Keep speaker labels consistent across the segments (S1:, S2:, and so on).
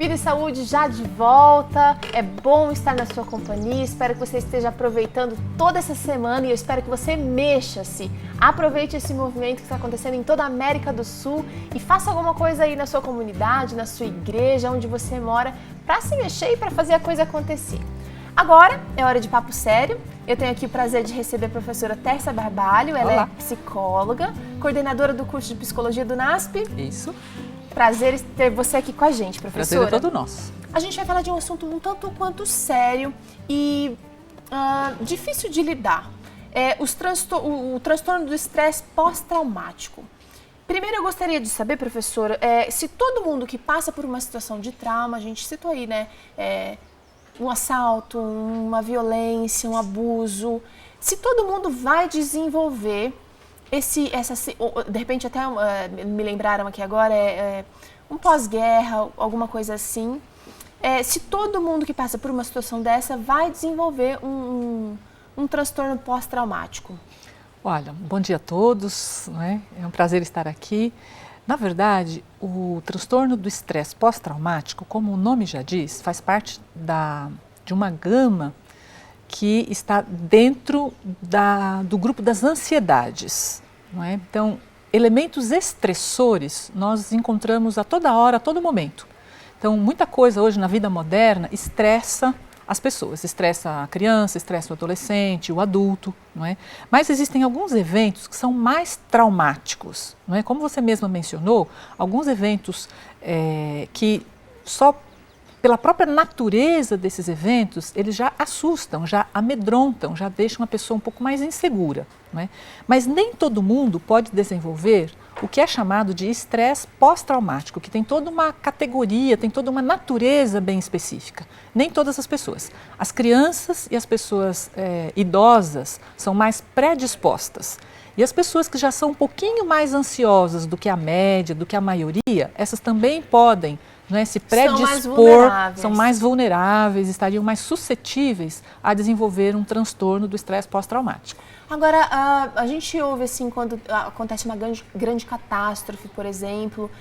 S1: Vida e Saúde já de volta, é bom estar na sua companhia, espero que você esteja aproveitando toda essa semana e eu espero que você mexa-se, aproveite esse movimento que está acontecendo em toda a América do Sul e faça alguma coisa aí na sua comunidade, na sua igreja, onde você mora, para se mexer e para fazer a coisa acontecer. Agora é hora de papo sério, eu tenho aqui o prazer de receber a professora Tércia Barbalho, ela
S2: Olá.
S1: é psicóloga, coordenadora do curso de Psicologia do NASP.
S2: Isso.
S1: Prazer ter você aqui com a gente, professora.
S2: Prazer é todo nosso.
S1: A gente vai falar de um assunto um tanto quanto sério e difícil de lidar. O transtorno do estresse pós-traumático. Primeiro eu gostaria de saber, professora, se todo mundo que passa por uma situação de trauma, a gente citou aí, né, um assalto, uma violência, um abuso, se todo mundo vai desenvolver de repente até me lembraram aqui agora, um pós-guerra, alguma coisa assim. Se todo mundo que passa por uma situação dessa vai desenvolver um transtorno pós-traumático.
S2: Olha, bom dia a todos, né? É um prazer estar aqui. Na verdade, o transtorno do estresse pós-traumático, como o nome já diz, faz parte de uma gama que está dentro do grupo das ansiedades, não é? Então, elementos estressores nós encontramos a toda hora, a todo momento. Então, muita coisa hoje na vida moderna estressa as pessoas, estressa a criança, estressa o adolescente, o adulto, não é? Mas existem alguns eventos que são mais traumáticos, não é? Como você mesma mencionou, alguns eventos que só pela própria natureza desses eventos, eles já assustam, já amedrontam, já deixam a pessoa um pouco mais insegura, não é? Mas nem todo mundo pode desenvolver o que é chamado de estresse pós-traumático, que tem toda uma categoria, tem toda uma natureza bem específica. Nem todas as pessoas. As crianças e as pessoas idosas são mais predispostas. E as pessoas que já são um pouquinho mais ansiosas do que a média, do que a maioria, essas também podem, né, se predispor, são mais vulneráveis, estariam mais suscetíveis a desenvolver um transtorno do estresse pós-traumático.
S1: Agora, a gente ouve assim, quando acontece uma grande catástrofe, por exemplo,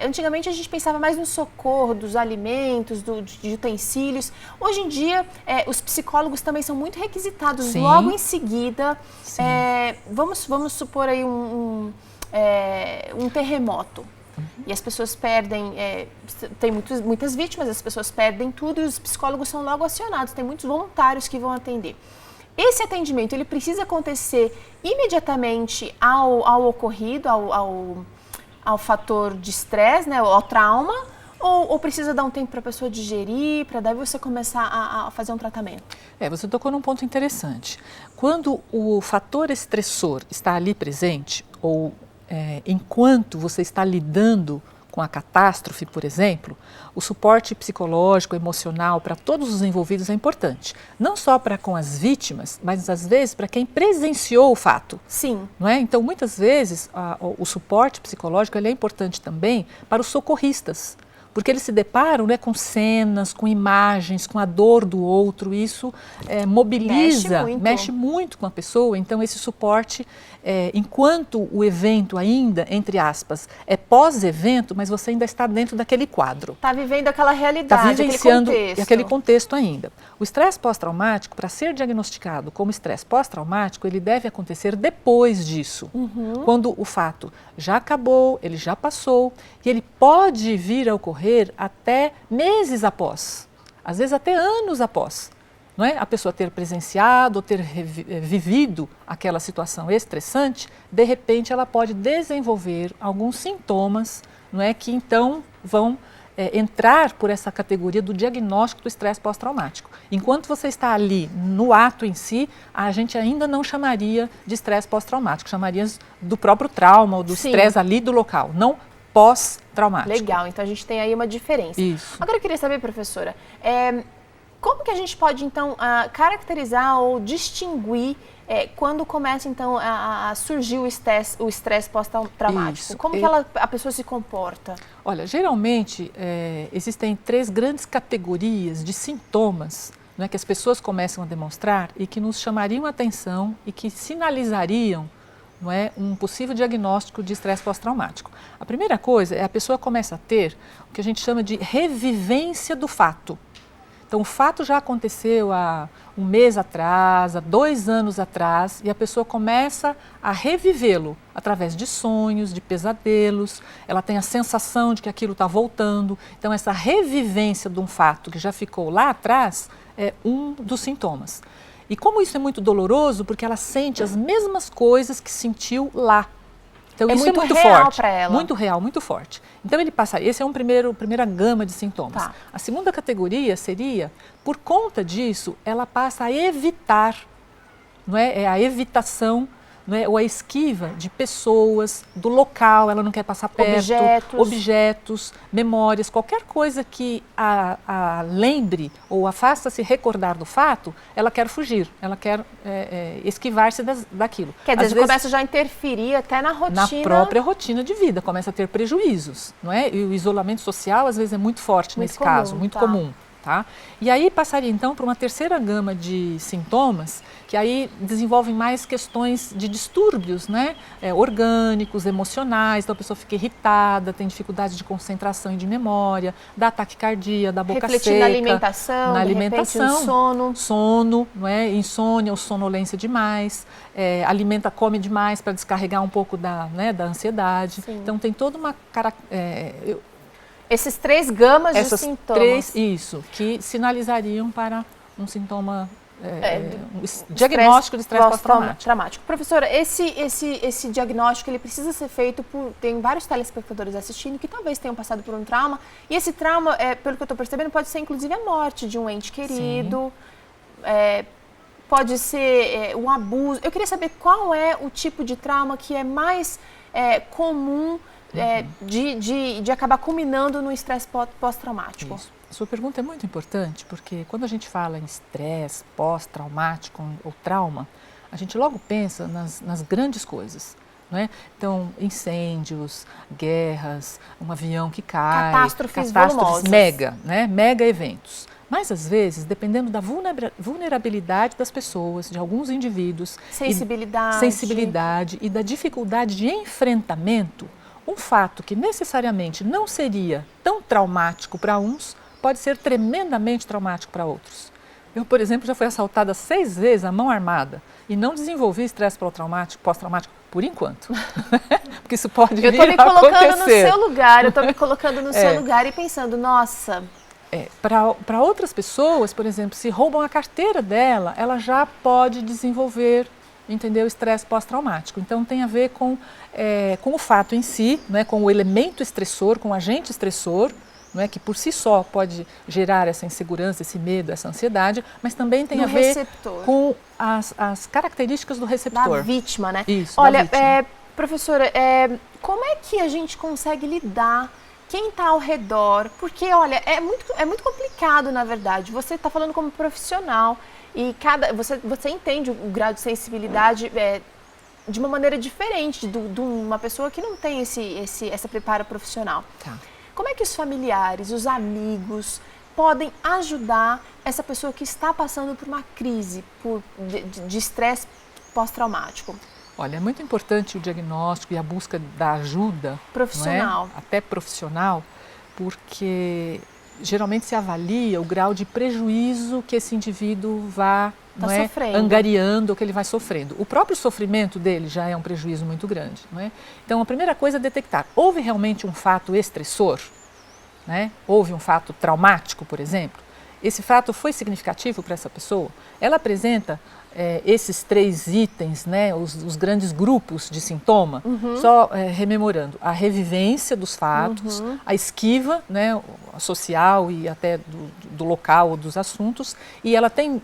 S1: antigamente a gente pensava mais no socorro dos alimentos, de utensílios. Hoje em dia, os psicólogos também são muito requisitados. Sim. Logo em seguida, vamos supor aí um terremoto. E as pessoas perdem, tem muitas vítimas, as pessoas perdem tudo e os psicólogos são logo acionados, tem muitos voluntários que vão atender. Esse atendimento, ele precisa acontecer imediatamente ao ocorrido, ao fator de estresse, né, ao trauma, ou precisa dar um tempo para a pessoa digerir, para daí você começar a fazer um tratamento?
S2: Você tocou num ponto interessante. Quando o fator estressor está ali presente, ou enquanto você está lidando com a catástrofe, por exemplo, o suporte psicológico, emocional para todos os envolvidos é importante. Não só para com as vítimas, mas às vezes para quem presenciou o fato.
S1: Sim.
S2: Não é? Então, muitas vezes, o suporte psicológico ele é importante também para os socorristas. Porque eles se deparam, né, com cenas, com imagens, com a dor do outro, e isso mobiliza, mexe muito com a pessoa. Então, esse suporte, enquanto o evento ainda, entre aspas, é pós-evento, mas você ainda está dentro daquele quadro.
S1: Está vivendo aquela realidade,
S2: está vivenciando aquele contexto ainda. O estresse pós-traumático, para ser diagnosticado como estresse pós-traumático, ele deve acontecer depois disso. Uhum. Quando o fato já acabou, ele já passou, e ele pode vir a ocorrer até meses após, às vezes até anos após, não é? A pessoa ter presenciado ou ter vivido aquela situação estressante, de repente ela pode desenvolver alguns sintomas, não é, que então vão entrar por essa categoria do diagnóstico do estresse pós-traumático. Enquanto você está ali no ato em si, a gente ainda não chamaria de estresse pós-traumático, chamaria do próprio trauma ou do estresse ali do local, não pós-traumático.
S1: Legal, então a gente tem aí uma diferença.
S2: Isso.
S1: Agora eu queria saber, professora, como que a gente pode então caracterizar ou distinguir quando começa então a surgir o estresse pós-traumático? Como que a pessoa se comporta?
S2: Olha, geralmente existem 3 grandes categorias de sintomas, né, que as pessoas começam a demonstrar e que nos chamariam a atenção e que sinalizariam não é, um possível diagnóstico de estresse pós-traumático? A primeira coisa é a pessoa começa a ter o que a gente chama de revivência do fato. Então, o fato já aconteceu há um mês atrás, há 2 anos atrás, e a pessoa começa a revivê-lo através de sonhos, de pesadelos, ela tem a sensação de que aquilo está voltando. Então, essa revivência de um fato que já ficou lá atrás é um dos sintomas. E como isso é muito doloroso, porque ela sente as mesmas coisas que sentiu lá. Então, isso
S1: muito
S2: é muito
S1: real
S2: forte,
S1: para ela.
S2: muito real, muito forte. Então, ele passa, esse é primeira gama de sintomas.
S1: Tá.
S2: A segunda categoria seria, por conta disso, ela passa a evitar, não é? É a evitação, não é? Ou a esquiva de pessoas, do local, ela não quer passar perto, objetos, memórias, qualquer coisa que a lembre ou a faça se recordar do fato, ela quer fugir, ela quer esquivar-se daquilo.
S1: Quer dizer, começa já a interferir até na rotina.
S2: Na própria rotina de vida, começa a ter prejuízos, não é? E o isolamento social, às vezes, é muito forte nesse caso, muito comum. Tá? E aí passaria então para uma terceira gama de sintomas, que aí desenvolvem mais questões de distúrbios, né? Orgânicos, emocionais, então a pessoa fica irritada, tem dificuldade de concentração e de memória, dá taquicardia, dá boca
S1: refletir
S2: seca.
S1: Na alimentação,
S2: de repente, sono, não é? Insônia ou sonolência demais, come demais para descarregar um pouco da ansiedade. Sim. Então tem toda uma
S1: esses 3 gamas de sintomas.
S2: Que sinalizariam para um sintoma, diagnóstico de estresse pós-traumático.
S1: Professora, esse diagnóstico ele precisa ser feito tem vários telespectadores assistindo que talvez tenham passado por um trauma, e esse trauma, pelo que eu estou percebendo, pode ser inclusive a morte de um ente querido, pode ser um abuso. Eu queria saber qual é o tipo de trauma que é mais comum de acabar culminando no estresse pós-traumático.
S2: Isso. Sua pergunta é muito importante, porque quando a gente fala em estresse pós-traumático ou trauma, a gente logo pensa nas grandes coisas, não é? Então, incêndios, guerras, um avião que cai,
S1: catástrofes
S2: mega eventos. Mas, às vezes, dependendo da vulnerabilidade das pessoas, de alguns indivíduos, sensibilidade e da dificuldade de enfrentamento, um fato que necessariamente não seria tão traumático para uns, pode ser tremendamente traumático para outros. Eu, por exemplo, já fui assaltada 6 vezes à mão armada e não desenvolvi estresse pós-traumático por enquanto. Porque isso pode vir a acontecer.
S1: Eu estou me colocando no seu lugar, eu estou me colocando no seu lugar e pensando, nossa...
S2: Para outras pessoas, por exemplo, se roubam a carteira dela, ela já pode desenvolver, entendeu, estresse pós-traumático. Então tem a ver com o fato em si, né, com o elemento estressor, com o agente estressor, não é, que por si só pode gerar essa insegurança, esse medo, essa ansiedade, mas também tem a ver com as características do receptor.
S1: Da vítima, né?
S2: Isso,
S1: olha, professora, como é que a gente consegue lidar quem está ao redor? Porque, olha, é muito complicado, na verdade. Você está falando como profissional e você entende o grau de sensibilidade de uma maneira diferente de uma pessoa que não tem essa preparo profissional.
S2: Tá.
S1: Como é que os familiares, os amigos podem ajudar essa pessoa que está passando por uma crise de estresse pós-traumático?
S2: Olha, é muito importante o diagnóstico e a busca da ajuda
S1: profissional,
S2: até profissional, porque geralmente se avalia o grau de prejuízo que esse indivíduo vá angariando ou que ele vai sofrendo. O próprio sofrimento dele já é um prejuízo muito grande. Não é? Então, a primeira coisa é detectar, houve realmente um fato estressor? Né? Houve um fato traumático, por exemplo? Esse fato foi significativo para essa pessoa? Ela apresenta esses 3 itens, né, os grandes grupos de sintoma, só rememorando a revivência dos fatos, a esquiva, né, social e até do local ou dos assuntos, e ela tem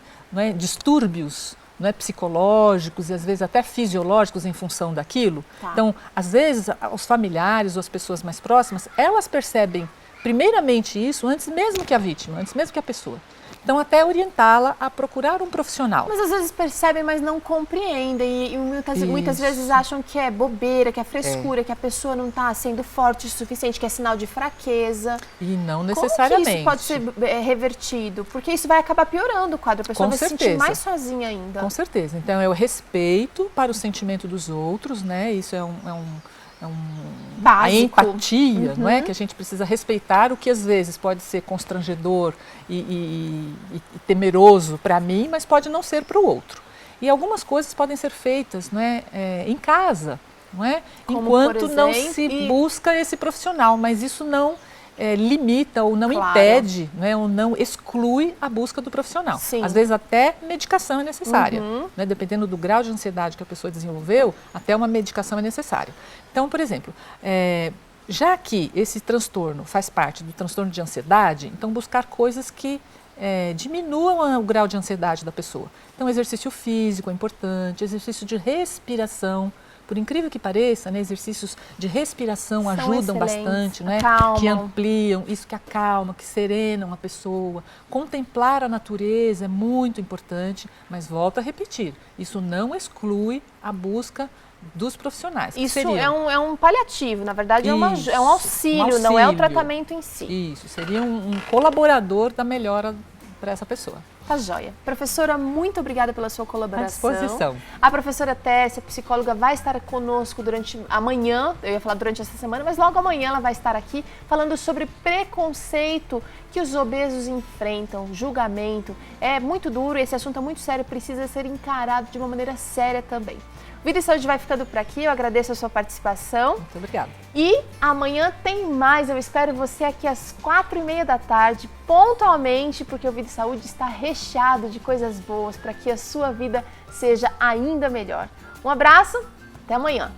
S2: distúrbios psicológicos e às vezes até fisiológicos em função daquilo.
S1: Tá.
S2: Então, às vezes, os familiares ou as pessoas mais próximas, elas percebem primeiramente isso antes mesmo que a vítima, antes mesmo que a pessoa. Então, até orientá-la a procurar um profissional.
S1: Mas às vezes percebem, mas não compreendem e muitas vezes acham que é bobeira, que é frescura, que a pessoa não está sendo forte o suficiente, que é sinal de fraqueza.
S2: E não necessariamente.
S1: Como que isso pode ser revertido? Porque isso vai acabar piorando o quadro, a pessoa vai se sentir mais sozinha ainda.
S2: Com certeza. Então, é o respeito para o sentimento dos outros, né? Isso é a empatia, não é? Que a gente precisa respeitar o que às vezes pode ser constrangedor e temeroso para mim, mas pode não ser para o outro. E algumas coisas podem ser feitas, não é? Em casa, não é?
S1: Como,
S2: enquanto não se busca esse profissional, mas isso não limita ou não impede, né, ou não exclui a busca do profissional.
S1: Sim.
S2: Às vezes até medicação é necessária, né, dependendo do grau de ansiedade que a pessoa desenvolveu, até uma medicação é necessária. Então, por exemplo, já que esse transtorno faz parte do transtorno de ansiedade, então buscar coisas que diminuam o grau de ansiedade da pessoa. Então, exercício físico é importante, exercício de respiração. Por incrível que pareça, né, exercícios de respiração ajudam bastante, né, que ampliam, isso que acalma, que serenam a pessoa. Contemplar a natureza é muito importante, mas volto a repetir, isso não exclui a busca dos profissionais.
S1: Isso é um paliativo, na verdade é um auxílio, não é o tratamento em si.
S2: Isso, seria um colaborador da melhora para essa pessoa.
S1: Tá joia. Professora, muito obrigada pela sua colaboração.
S2: À disposição.
S1: A professora Tessia, psicóloga, vai estar conosco durante amanhã, eu ia falar durante essa semana, mas logo amanhã ela vai estar aqui falando sobre preconceito que os obesos enfrentam, julgamento. É muito duro, esse assunto é muito sério, precisa ser encarado de uma maneira séria também. Vida e Saúde vai ficando por aqui, eu agradeço a sua participação.
S2: Muito obrigada.
S1: E amanhã tem mais, eu espero você aqui às 4h30 da tarde, pontualmente, porque o Vida e Saúde está recheado de coisas boas para que a sua vida seja ainda melhor. Um abraço, até amanhã.